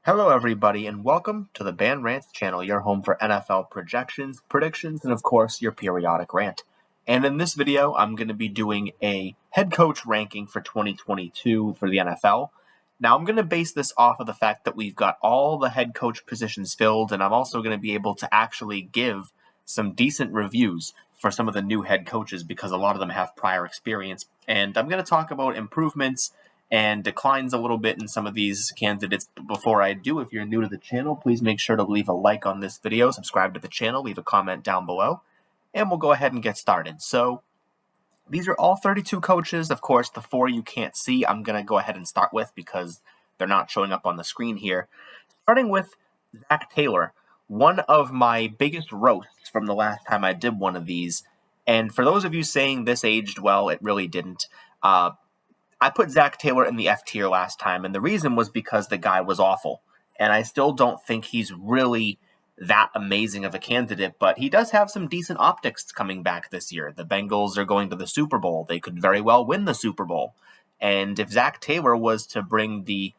Hello, everybody, and welcome to the Ban Rants channel, your home for NFL projections, predictions, and of course, your periodic rant. And in this video, I'm going to be doing a head coach ranking for 2022 for the NFL. Now, I'm going to base this off of the fact that we've got all the head coach positions filled, and I'm also going to be able to actually give some decent reviews for some of the new head coaches because a lot of them have prior experience. And I'm going to talk about improvements and declines a little bit in some of these candidates. But before I do, if you're new to the channel, please make sure to leave a like on this video, subscribe to the channel, leave a comment down below, and we'll go ahead and get started. So these are all 32 coaches. Of course, the 4 you can't see, I'm going to go ahead and start with because they're not showing up on the screen here. Starting with Zac Taylor, one of my biggest roasts from the last time I did one of these. And for those of you saying this aged well, it really didn't. I put Zac Taylor in the F tier last time, and the reason was because the guy was awful. And I still don't think he's really that amazing of a candidate, but he does have some decent optics coming back this year. The Bengals are going to the Super Bowl. They could very well win the Super Bowl. And if Zac Taylor was to bring the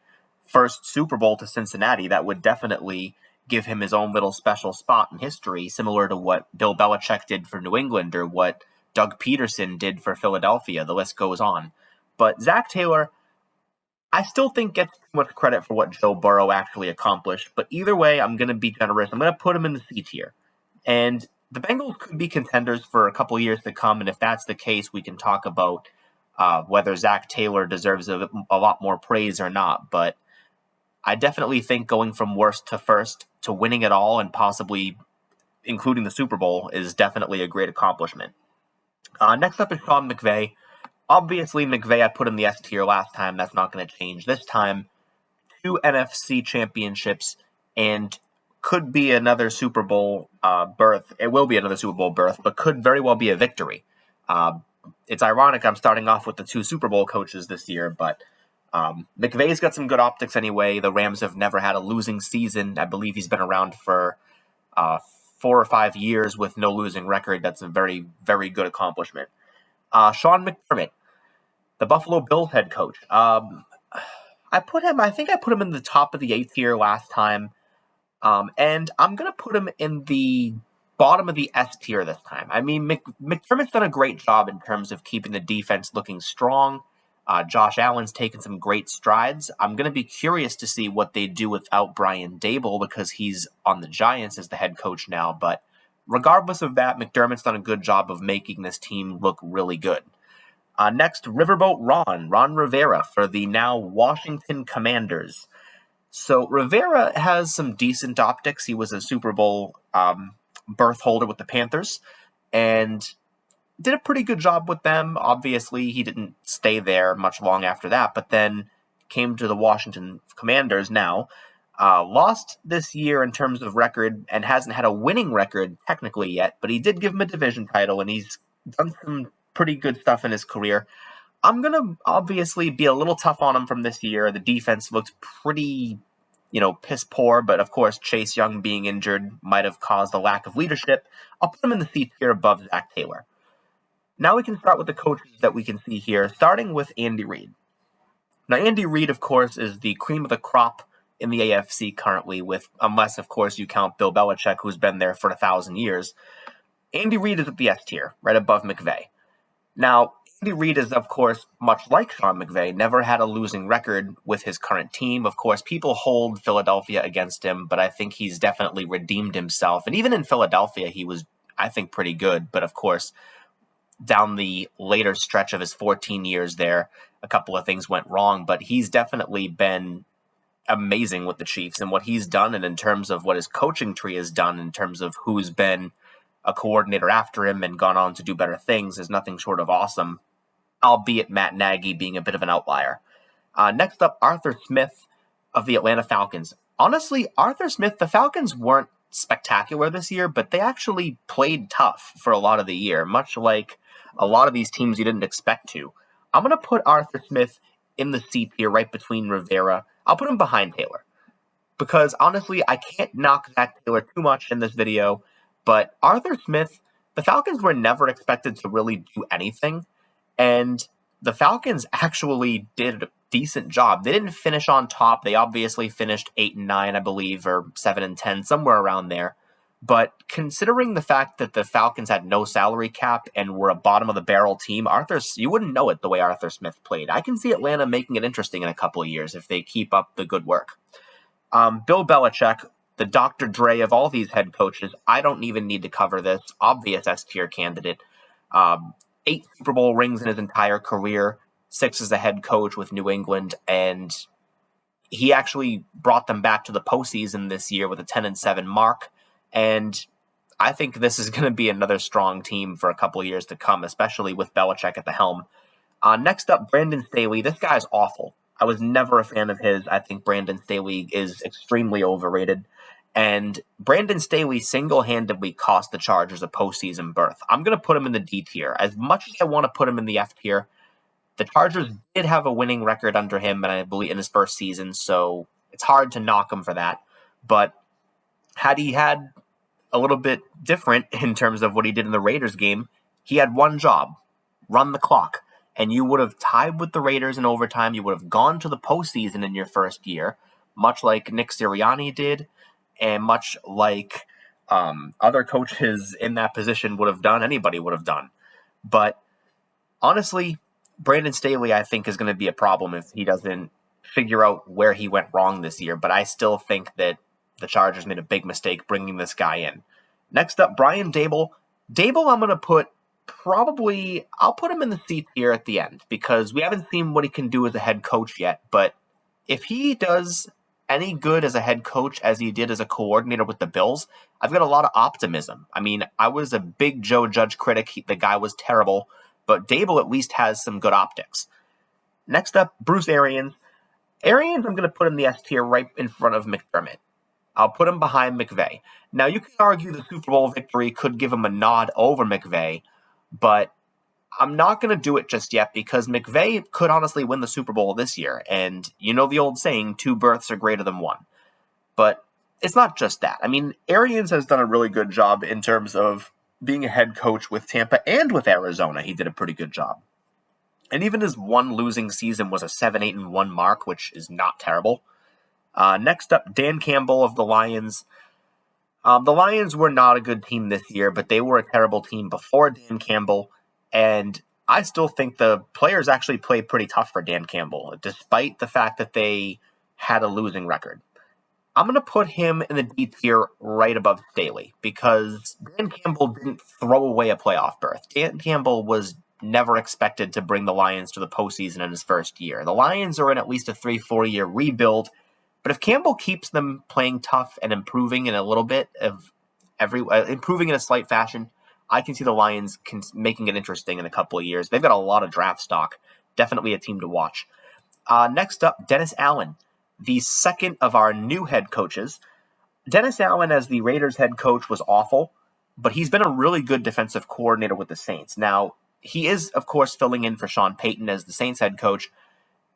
first Super Bowl to Cincinnati, that would definitely give him his own little special spot in history, similar to what Bill Belichick did for New England or what Doug Peterson did for Philadelphia. The list goes on. But Zac Taylor, I still think gets too much credit for what Joe Burrow actually accomplished. But either way, I'm going to be generous. I'm going to put him in the C tier. And the Bengals could be contenders for a couple years to come. And if that's the case, we can talk about whether Zac Taylor deserves a lot more praise or not. But I definitely think going from worst to first to winning it all and possibly including the Super Bowl is definitely a great accomplishment. Next up is Sean McVay. Obviously, McVay I put in the S tier last time. That's not going to change this time. 2 NFC championships and could be another Super Bowl berth. It will be another Super Bowl berth, but could very well be a victory. It's ironic I'm starting off with the 2 Super Bowl coaches this year, but McVay's got some good optics anyway. The Rams have never had a losing season. I believe he's been around for 4 or 5 years with no losing record. That's a very, very good accomplishment. Sean McDermott, the Buffalo Bills head coach. I think I put him in the top of the A tier last time. And I'm going to put him in the bottom of the S tier this time. I mean, McDermott's done a great job in terms of keeping the defense looking strong. Josh Allen's taken some great strides. I'm going to be curious to see what they do without Brian Daboll because he's on the Giants as the head coach now. But regardless of that, McDermott's done a good job of making this team look really good. Next, Riverboat Ron Rivera for the now Washington Commanders. So Rivera has some decent optics. He was a Super Bowl berth holder with the Panthers and did a pretty good job with them. Obviously, he didn't stay there much long after that, but then came to the Washington Commanders now. Lost this year in terms of record and hasn't had a winning record technically yet, but he did give him a division title and he's done some pretty good stuff in his career. I'm going to obviously be a little tough on him from this year. The defense looked pretty, piss poor, but of course Chase Young being injured might have caused a lack of leadership. I'll put him in the C tier above Zac Taylor. Now we can start with the coaches that we can see here, starting with Andy Reid. Now, Andy Reid, of course, is the cream of the crop in the AFC currently, unless, of course, you count Bill Belichick, who's been there for 1,000 years. Andy Reid is at the S tier, right above McVay. Now, Andy Reid is, of course, much like Sean McVay, never had a losing record with his current team. Of course, people hold Philadelphia against him, but I think he's definitely redeemed himself. And even in Philadelphia, he was, I think, pretty good. But, of course, down the later stretch of his 14 years there, a couple of things went wrong, but he's definitely been amazing with the Chiefs and what he's done, and in terms of what his coaching tree has done, in terms of who's been a coordinator after him and gone on to do better things, is nothing short of awesome, albeit Matt Nagy being a bit of an outlier. Next up, Arthur Smith of the Atlanta Falcons. Honestly, Arthur Smith, the Falcons weren't spectacular this year, but they actually played tough for a lot of the year, much like a lot of these teams you didn't expect to. I'm going to put Arthur Smith in the C tier right between Rivera. I'll put him behind Taylor because, honestly, I can't knock Zac Taylor too much in this video, but Arthur Smith, the Falcons were never expected to really do anything, and the Falcons actually did decent job. They didn't finish on top. They obviously finished 8-9, I believe, or 7-10, somewhere around there. But considering the fact that the Falcons had no salary cap and were a bottom of the barrel team, you wouldn't know it the way Arthur Smith played. I can see Atlanta making it interesting in a couple of years if they keep up the good work. Bill Belichick, the Dr. Dre of all these head coaches, I don't even need to cover this. Obvious S-tier candidate. 8 Super Bowl rings in his entire career, 6 as a head coach with New England, and he actually brought them back to the postseason this year with a 10-7 mark. And I think this is going to be another strong team for a couple of years to come, especially with Belichick at the helm. Next up, Brandon Staley. This guy's awful. I was never a fan of his. I think Brandon Staley is extremely overrated. And Brandon Staley single-handedly cost the Chargers a postseason berth. I'm going to put him in the D tier. As much as I want to put him in the F tier, the Chargers did have a winning record under him, and I believe in his first season, so it's hard to knock him for that. But had he had a little bit different in terms of what he did in the Raiders game, he had one job: run the clock. And you would have tied with the Raiders in overtime. You would have gone to the postseason in your first year, much like Nick Sirianni did, and much like other coaches in that position would have done, anybody would have done. But honestly, Brandon Staley, I think, is going to be a problem if he doesn't figure out where he went wrong this year. But I still think that the Chargers made a big mistake bringing this guy in. Next up, Brian Daboll. Daboll, I'm going to put I'll put him in the C tier at the end because we haven't seen what he can do as a head coach yet. But if he does any good as a head coach as he did as a coordinator with the Bills, I've got a lot of optimism. I mean, I was a big Joe Judge critic. The guy was terrible, but Daboll at least has some good optics. Next up, Bruce Arians. Arians, I'm going to put in the S tier right in front of McDermott. I'll put him behind McVay. Now, you can argue the Super Bowl victory could give him a nod over McVay, but I'm not going to do it just yet because McVay could honestly win the Super Bowl this year. And you know the old saying, 2 berths are greater than 1. But it's not just that. I mean, Arians has done a really good job in terms of being a head coach with Tampa and with Arizona. He did a pretty good job. And even his one losing season was a 7-8-1 mark, which is not terrible. Next up, Dan Campbell of the Lions. The Lions were not a good team this year, but they were a terrible team before Dan Campbell, and I still think the players actually played pretty tough for Dan Campbell, despite the fact that they had a losing record. I'm going to put him in the D tier right above Staley, because Dan Campbell didn't throw away a playoff berth. Dan Campbell was never expected to bring the Lions to the postseason in his first year. The Lions are in at least a 3-4 year rebuild, but if Campbell keeps them playing tough and improving in a little bit of improving in a slight fashion, I can see the Lions making it interesting in a couple of years. They've got a lot of draft stock. Definitely a team to watch. Next up, Dennis Allen, the second of our new head coaches. Dennis Allen as the Raiders head coach was awful, but he's been a really good defensive coordinator with the Saints. Now, he is, of course, filling in for Sean Payton as the Saints head coach,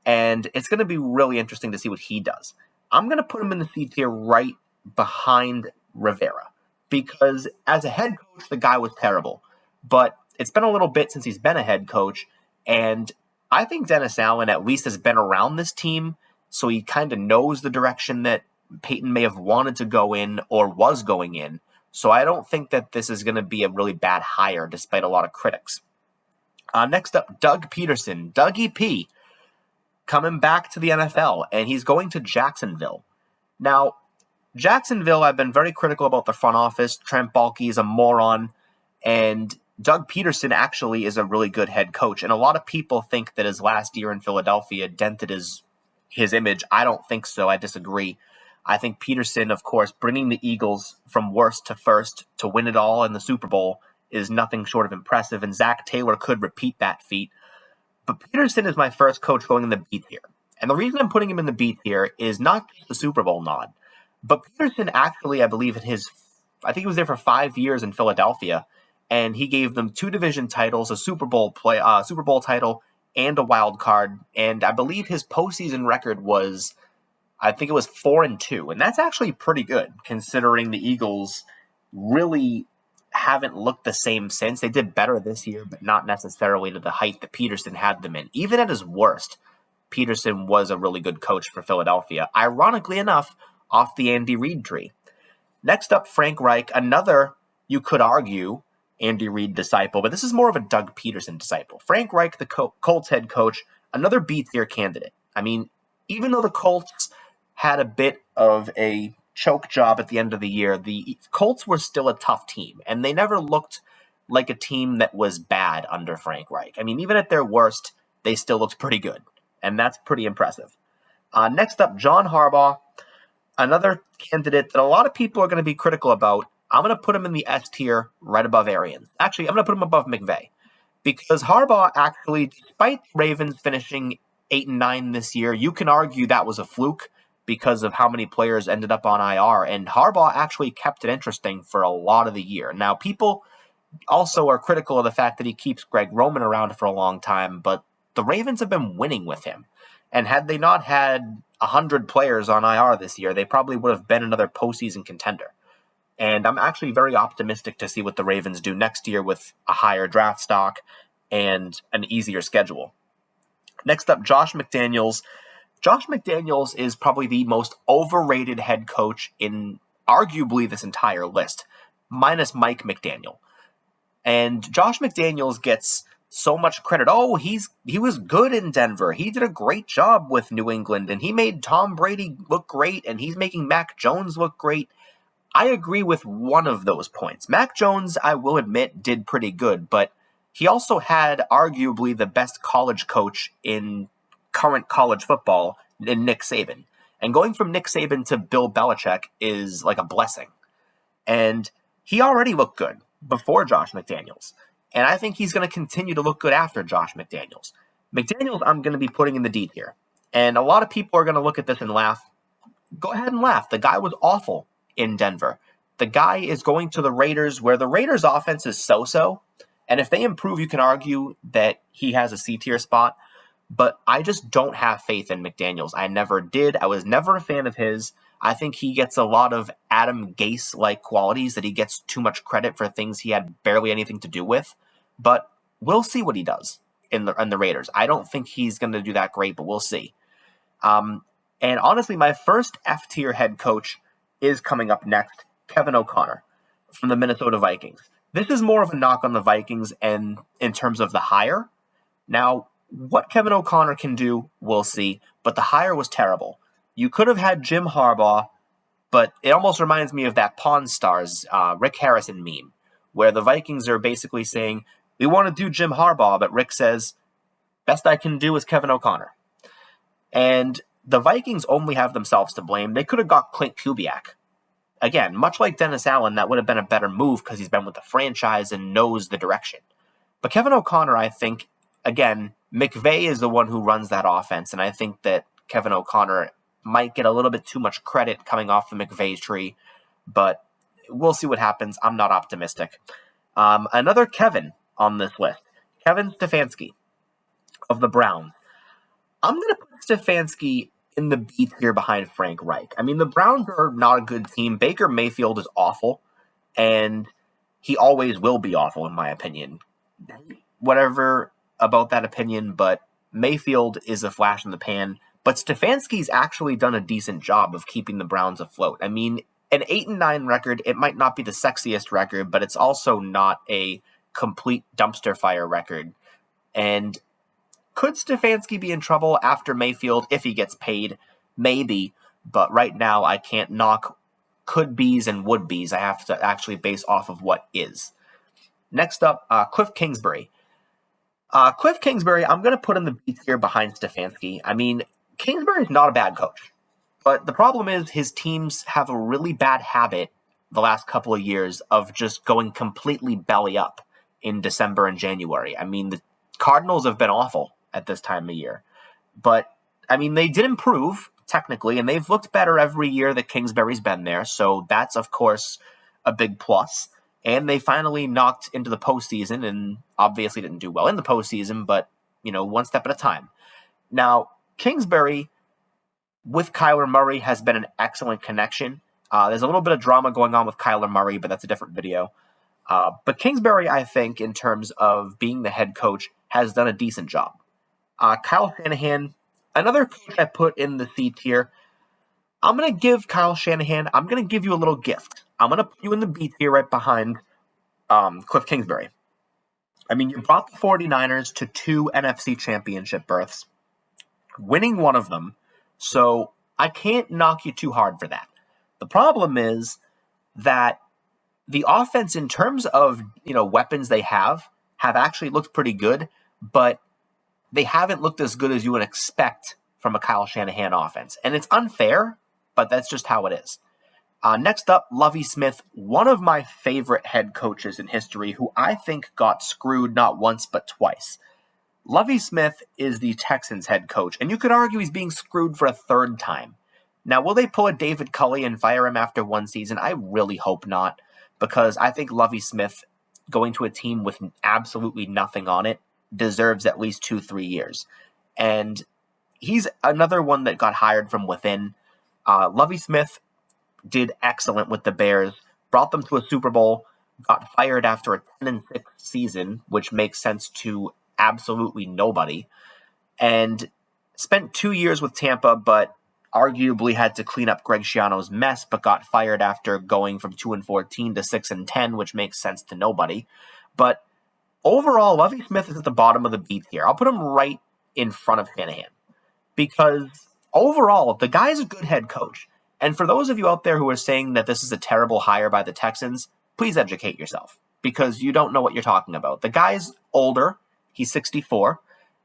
and it's going to be really interesting to see what he does. I'm going to put him in the C tier right behind Rivera because as a head coach, the guy was terrible. But it's been a little bit since he's been a head coach, and I think Dennis Allen at least has been around this team, so he kind of knows the direction that Peyton may have wanted to go in or was going in. So I don't think that this is going to be a really bad hire, despite a lot of critics. Next up, Doug Peterson, Dougie P, coming back to the NFL, and he's going to Jacksonville. Now, Jacksonville, I've been very critical about the front office. Trent Baalke is a moron, and Doug Peterson actually is a really good head coach. And a lot of people think that his last year in Philadelphia dented his image. I don't think so. I disagree. I think Peterson, of course, bringing the Eagles from worst to first to win it all in the Super Bowl is nothing short of impressive, and Zach Taylor could repeat that feat. But Peterson is my first coach going in the B tier. And the reason I'm putting him in the B tier is not just the Super Bowl nod, but Peterson actually, I believe I think he was there for 5 years in Philadelphia, and he gave them 2 division titles, a Super Bowl title, and a wild card. And I believe his postseason record was, I think it was 4-2, and that's actually pretty good considering the Eagles really haven't looked the same since. They did better this year, but not necessarily to the height that Peterson had them in. Even at his worst, Peterson was a really good coach for Philadelphia, ironically enough, off the Andy Reid tree. Next up, Frank Reich, another, you could argue, Andy Reid disciple, but this is more of a Doug Peterson disciple. Frank Reich, the Colts head coach, another B-tier candidate. I mean, even though the Colts had a bit of a choke job at the end of the year, the Colts were still a tough team, and they never looked like a team that was bad under Frank Reich. I mean, even at their worst, they still looked pretty good, and that's pretty impressive. Next up, John Harbaugh, another candidate that a lot of people are going to be critical about. I'm going to put him in the S tier right above Arians. Actually, I'm going to put him above McVay because Harbaugh actually, despite the Ravens finishing 8-9 this year, you can argue that was a fluke because of how many players ended up on IR, and Harbaugh actually kept it interesting for a lot of the year. Now, people also are critical of the fact that he keeps Greg Roman around for a long time, but the Ravens have been winning with him. And had they not had 100 players on IR this year, they probably would have been another postseason contender. And I'm actually very optimistic to see what the Ravens do next year with a higher draft stock and an easier schedule. Next up, Josh McDaniels. Josh McDaniels is probably the most overrated head coach in arguably this entire list, minus Mike McDaniel. And Josh McDaniels gets so much credit. Oh, he was good in Denver. He did a great job with New England, and he made Tom Brady look great, and he's making Mac Jones look great. I agree with one of those points. Mac Jones, I will admit, did pretty good, but he also had arguably the best college coach in current college football in Nick Saban. And going from Nick Saban to Bill Belichick is like a blessing. And he already looked good before Josh McDaniels. And I think he's going to continue to look good after Josh McDaniels. McDaniels, I'm going to be putting in the D tier. And a lot of people are going to look at this and laugh. Go ahead and laugh. The guy was awful in Denver. The guy is going to the Raiders, where the Raiders' offense is so-so. And if they improve, you can argue that he has a C-tier spot. But I just don't have faith in McDaniels. I never did. I was never a fan of his. I think he gets a lot of Adam Gase-like qualities, that he gets too much credit for things he had barely anything to do with. But we'll see what he does in the Raiders. I don't think he's going to do that great, but we'll see. And honestly, my first F-tier head coach is coming up next, Kevin O'Connor from the Minnesota Vikings. This is more of a knock on the Vikings and in terms of the hire. Now, what Kevin O'Connor can do, we'll see, but the hire was terrible. You could have had Jim Harbaugh, but it almost reminds me of that Pawn Stars Rick Harrison meme, where the Vikings are basically saying, we want to do Jim Harbaugh, but Rick says, best I can do is Kevin O'Connor. And the Vikings only have themselves to blame. They could have got Clint Kubiak. Again, much like Dennis Allen, that would have been a better move because he's been with the franchise and knows the direction. But Kevin O'Connor, I think, again, McVay is the one who runs that offense, and I think that Kevin O'Connor might get a little bit too much credit coming off the McVay tree, but we'll see what happens. I'm not optimistic. Another Kevin on this list, Kevin Stefanski of the Browns. I'm going to put Stefanski in the B tier behind Frank Reich. I mean, the Browns are not a good team. Baker Mayfield is awful, and he always will be awful, in my opinion. Whatever about that opinion, but Mayfield is a flash in the pan. But Stefanski's actually done a decent job of keeping the Browns afloat. I mean, an 8-9 record, it might not be the sexiest record, but it's also not a complete dumpster fire record. And could Stefanski be in trouble after Mayfield if he gets paid? Maybe, but right now I can't knock could-be's and would-be's. I have to actually base off of what is. Next up, Cliff Kingsbury. Cliff Kingsbury, I'm going to put in the B tier behind Stefanski. I mean, Kingsbury's not a bad coach, but the problem is his teams have a really bad habit the last couple of years of just going completely belly up in December and January. I mean, the Cardinals have been awful at this time of year, but I mean, they did improve technically, and they've looked better every year that Kingsbury's been there. So that's, of course, a big plus. And they finally knocked into the postseason and obviously didn't do well in the postseason, but, you know, one step at a time. Now, Kingsbury with Kyler Murray has been an excellent connection. There's a little bit of drama going on with Kyler Murray, but that's a different video. But Kingsbury, I think, in terms of being the head coach, has done a decent job. Kyle Shanahan, Another coach I put in the C tier, I'm going to give Kyle Shanahan, I'm going to give you a little gift. I'm going to put you in the B tier right behind Cliff Kingsbury. I mean, you brought the 49ers to 2 NFC championship berths, winning one of them, so I can't knock you too hard for that. The problem is that the offense, in terms of weapons they have actually looked pretty good, but they haven't looked as good as you would expect from a Kyle Shanahan offense. And it's unfair, but that's just how it is. Next up, Lovie Smith, one of my favorite head coaches in history, who I think got screwed not once but twice. Lovie Smith is the Texans head coach, and you could argue he's being screwed for a third time. Now, will they pull a David Culley and fire him after one season? I really hope not, because I think Lovie Smith, going to a team with absolutely nothing on it, deserves at least 2-3 years. And he's another one that got hired from within. Lovie Smith did excellent with the Bears, brought them to a Super Bowl, got fired after a 10-6 season, which makes sense to absolutely nobody, and spent 2 years with Tampa, but arguably had to clean up Greg Schiano's mess, but got fired after going from 2-14 to 6-10, which makes sense to nobody. But overall, Lovie Smith is at the bottom of the B tier. I'll put him right in front of Shanahan, because overall, the guy's a good head coach. And for those of you out there who are saying that this is a terrible hire by the Texans, please educate yourself, because you don't know what you're talking about. The guy's older. He's 64,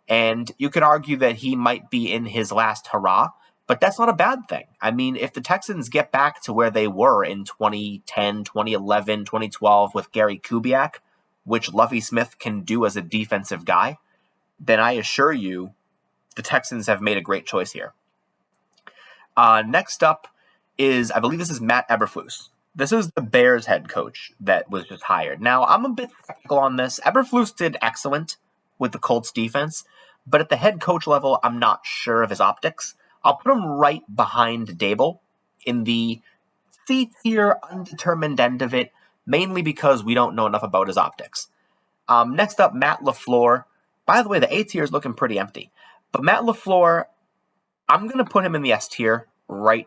and you could argue that he might be in his last hurrah, but that's not a bad thing. I mean, if the Texans get back to where they were in 2010, 2011, 2012 with Gary Kubiak, which Lovie Smith can do as a defensive guy, then I assure you the Texans have made a great choice here. Next up is, I believe this is Matt Eberflus. This is the Bears head coach that was just hired. Now, I'm a bit skeptical on this. Eberflus did excellent with the Colts defense, but at the head coach level, I'm not sure of his optics. I'll put him right behind Dable in the C tier, undetermined end of it, mainly because we don't know enough about his optics. Next up, Matt LaFleur. By the way, the A tier is looking pretty empty, but Matt LaFleur, I'm going to put him in the S tier right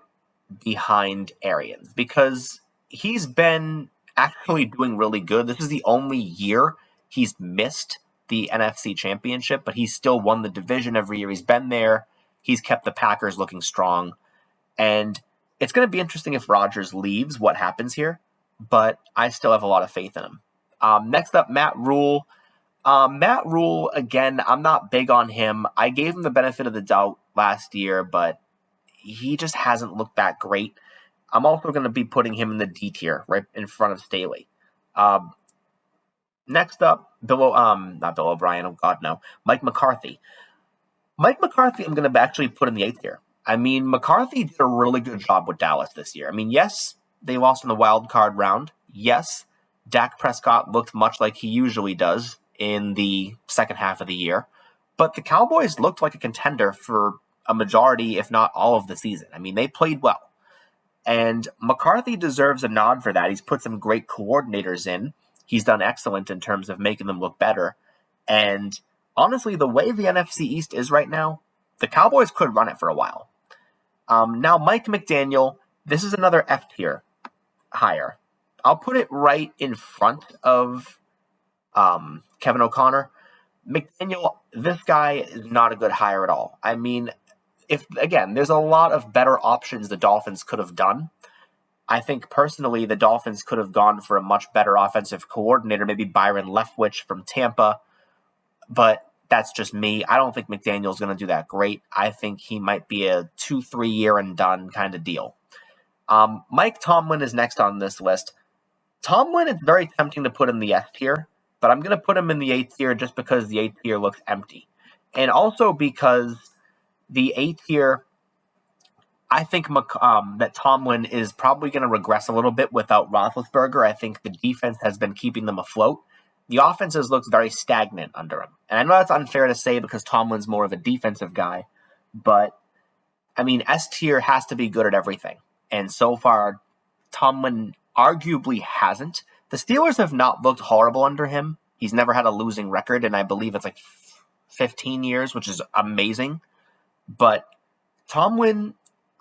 behind Arians, because he's been actually doing really good. This is the only year he's missed the NFC Championship, but he's still won the division every year he's been there. He's kept the Packers looking strong. And it's going to be interesting if Rodgers leaves, what happens here, but I still have a lot of faith in him. Next up, Matt Rule. Matt Rule, again, I'm not big on him. I gave him the benefit of the doubt last year, but he just hasn't looked that great. I'm also going to be putting him in the D tier, right in front of Staley. Next up, not Bill O'Brien, oh God, no, Mike McCarthy. Mike McCarthy, I'm going to actually put in the 8th tier. I mean, McCarthy did a really good job with Dallas this year. I mean, yes, they lost in the wild card round. Yes, Dak Prescott looked much like he usually does in the second half of the year, but the Cowboys looked like a contender for a majority, if not all of the season. I mean, they played well. And McCarthy deserves a nod for that. He's put some great coordinators in. He's done excellent in terms of making them look better. And honestly, the way the NFC East is right now, the Cowboys could run it for a while. Now, Mike McDaniel, this is another F tier hire. I'll put it right in front of Kevin O'Connor. McDaniel, this guy is not a good hire at all. I mean, there's a lot of better options the Dolphins could have done. I think personally the Dolphins could have gone for a much better offensive coordinator, maybe Byron Leftwich from Tampa, but that's just me. I don't think McDaniel's going to do that great. I think he might be a 2-3 year and done kind of deal. Mike Tomlin is next on this list. Tomlin, it's very tempting to put in the S tier, but I'm going to put him in the 8th tier just because the 8th tier looks empty. And also because the 8th tier, I think that Tomlin is probably going to regress a little bit without Roethlisberger. I think the defense has been keeping them afloat. The offense has looked very stagnant under him. And I know that's unfair to say because Tomlin's more of a defensive guy, but I mean, S tier has to be good at everything. And so far, Tomlin arguably hasn't. The Steelers have not looked horrible under him. He's never had a losing record, and I believe it's like 15 years, which is amazing. But Tomlin,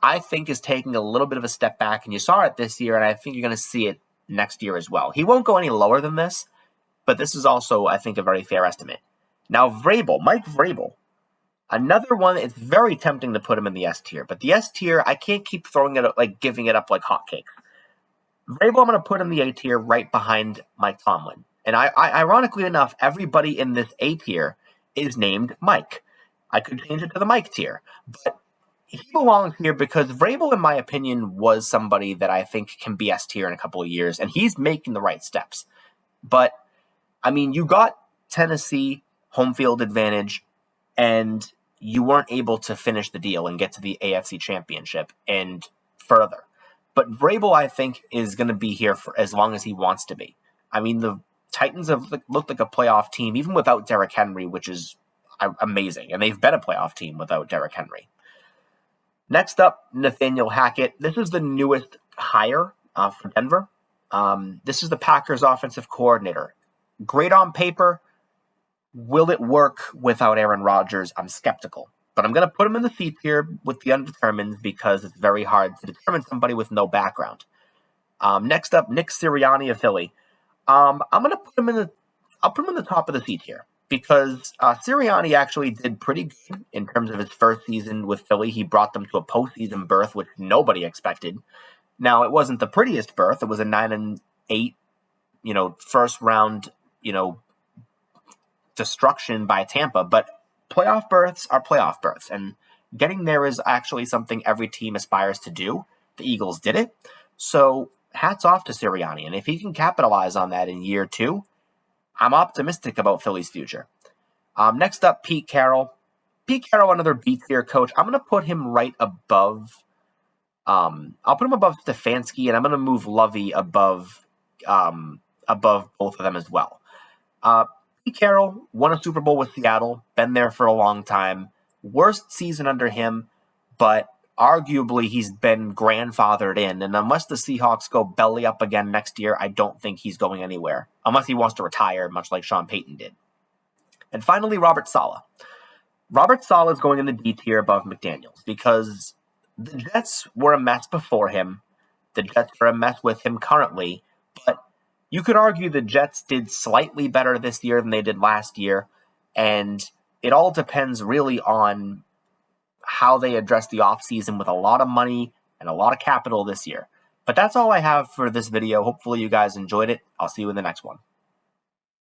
I think, is taking a little bit of a step back, and you saw it this year, and I think you're going to see it next year as well. He won't go any lower than this, but this is also, I think, a very fair estimate. Now, Vrabel, Mike Vrabel, another one. It's very tempting to put him in the S tier, but the S tier, I can't keep throwing it up, like giving it up like hotcakes. Vrabel, I'm going to put in the A tier right behind Mike Tomlin. And I ironically enough, everybody in this A tier is named Mike. I could change it to the Mike tier, but he belongs here because Vrabel, in my opinion, was somebody that I think can be S tier in a couple of years, and he's making the right steps. But, I mean, you got Tennessee home field advantage, and you weren't able to finish the deal and get to the AFC Championship and further. But Vrabel, I think, is going to be here for as long as he wants to be. I mean, the Titans have looked like a playoff team, even without Derrick Henry, which is amazing. And they've been a playoff team without Derrick Henry. Next up, Nathaniel Hackett. This is the newest hire for Denver. This is the Packers offensive coordinator. Great on paper. Will it work without Aaron Rodgers? I'm skeptical. But I'm going to put him in the C tier with the undetermined because it's very hard to determine somebody with no background. Next up, Nick Sirianni of Philly. I'm going to put him in the top of the C tier because Sirianni actually did pretty good in terms of his first season with Philly. He brought them to a postseason berth, which nobody expected. Now, it wasn't the prettiest berth. It was a 9-8, first round, destruction by Tampa, but playoff berths are playoff berths, and getting there is actually something every team aspires to do. The Eagles did it, so hats off to Sirianni, and if he can capitalize on that in year 2, I'm optimistic about Philly's future. Next up, Pete Carroll. Pete Carroll, another B-tier coach. I'm going to put him right above. I'll put him above Stefanski, and I'm going to move Lovey above both of them as well. Pete Carroll won a Super Bowl with Seattle, been there for a long time. Worst season under him, but arguably he's been grandfathered in. And unless the Seahawks go belly up again next year, I don't think he's going anywhere. Unless he wants to retire, much like Sean Payton did. And finally, Robert Saleh. Robert Saleh is going in the D tier above McDaniels because the Jets were a mess before him. The Jets are a mess with him currently, but you could argue the Jets did slightly better this year than they did last year, and it all depends really on how they address the offseason with a lot of money and a lot of capital this year. But that's all I have for this video. Hopefully you guys enjoyed it. I'll see you in the next one.